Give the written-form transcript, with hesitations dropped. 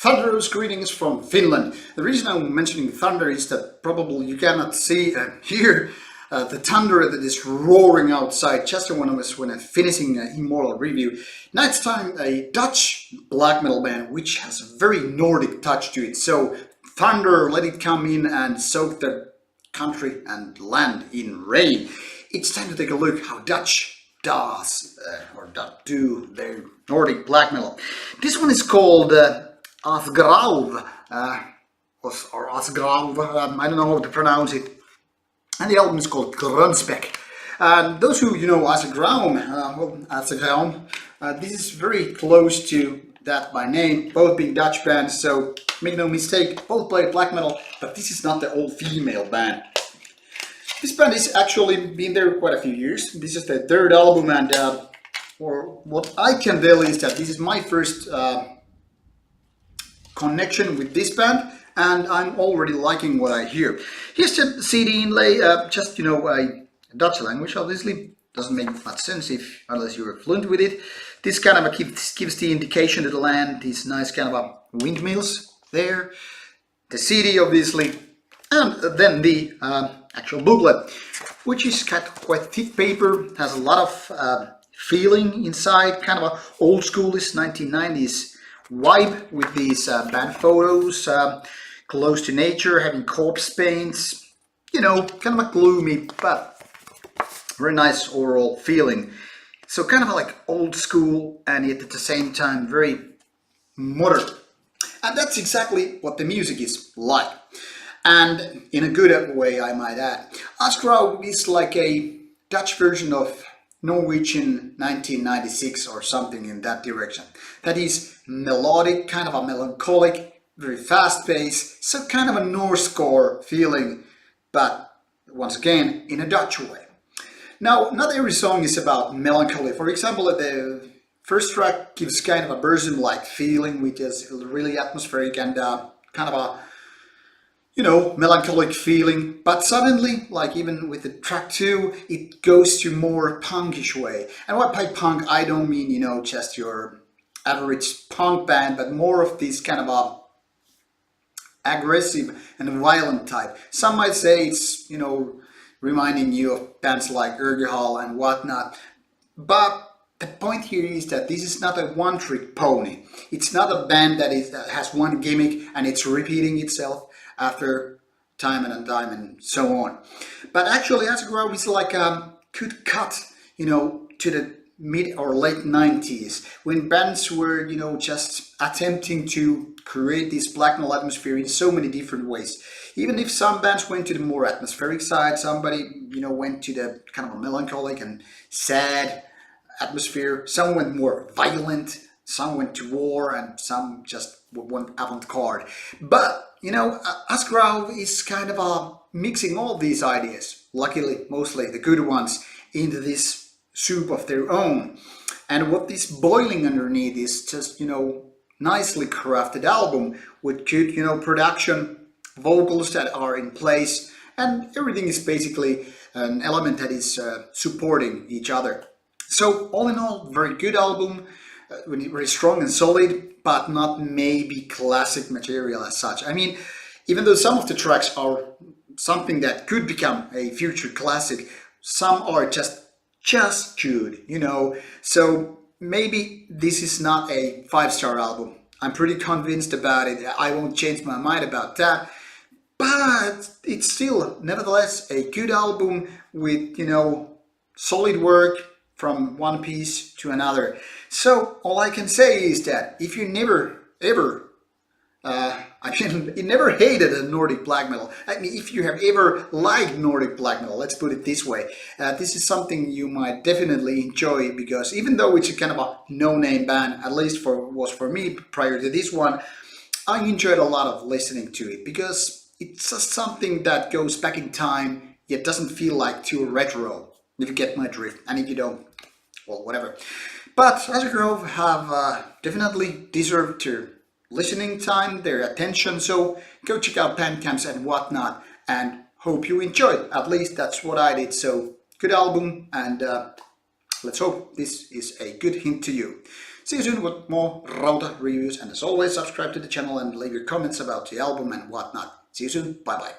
Thunderous greetings from Finland. The reason I'm mentioning thunder is that probably you cannot see and hear the thunder that is roaring outside just when I'm finishing an Immortal review. Now it's time a Dutch black metal band which has a very Nordic touch to it. So thunder, let it come in and soak the country and land in rain. It's time to take a look how Dutch do their Nordic black metal. This one is called Asgrauw, or Asgrauw, I don't know how to pronounce it, and the album is called Gronspech. And those who know Asgrauw, this is very close to that by name, both being Dutch bands, so make no mistake, both play black metal, but this is not the all-female band. This band has actually been there quite a few years. This is their third album, and or what I can tell is that this is my first connection with this band, and I'm already liking what I hear. Here's the CD inlay, just a Dutch language, obviously doesn't make much sense unless you're fluent with it. This kind of gives the indication to the land, these nice kind of windmills there, the CD obviously, and then the actual booklet, which is quite thick paper, has a lot of feeling inside, kind of a old schoolish 1990s vibe with these band photos, close to nature, having corpse paints, kind of a gloomy but very nice overall feeling. So kind of like old school and yet at the same time very modern. And that's exactly what the music is like. And in a good way, I might add. Asgrauw is like a Dutch version of Norwegian 1996 or something in that direction. That is melodic, kind of a melancholic, very fast paced, so kind of a Norsecore feeling, but once again in a Dutch way. Now, not every song is about melancholy. For example, the first track gives kind of a Burzum-like feeling, which is really atmospheric and kind of a melancholic feeling, but suddenly, like even with the track 2, it goes to more punkish way. And by punk, I don't mean, just your average punk band, but more of this kind of a aggressive and violent type. Some might say it's, reminding you of bands like Asgrauw and whatnot. But the point here is that this is not a one-trick pony. It's not a band that has one gimmick and it's repeating itself after time and so on. But actually Asgrauw is like a good cut, to the mid or late 90s, when bands were, just attempting to create this black metal atmosphere in so many different ways. Even if some bands went to the more atmospheric side, somebody, went to the kind of a melancholic and sad atmosphere, some went more violent, some went to war, and some just went avant-garde. But Asgrauw is kind of mixing all these ideas, luckily mostly the good ones, into this soup of their own. And what is boiling underneath is just, nicely crafted album with good, production, vocals that are in place, and everything is basically an element that is supporting each other. So all in all, very good album, very strong and solid, but not maybe classic material as such. I mean, even though some of the tracks are something that could become a future classic, some are just good, So maybe this is not a 5-star album. I'm pretty convinced about it. I won't change my mind about that. But it's still, nevertheless, a good album with, solid work from one piece to another. So all I can say is that if you never ever you never hated a Nordic black metal. I mean, if you have ever liked Nordic black metal, let's put it this way, this is something you might definitely enjoy, because even though it's a kind of a no-name band, at least was for me prior to this one, I enjoyed a lot of listening to it, because it's just something that goes back in time, yet doesn't feel like too retro, if you get my drift, and if you don't, well, whatever. But Asgrauw have definitely deserved their listening time, their attention, so go check out Bandcamps and whatnot, and hope you enjoyed. At least that's what I did. So good album, and let's hope this is a good hint to you. See you soon with more Rauta reviews, and as always, subscribe to the channel and leave your comments about the album and whatnot. See you soon. Bye bye.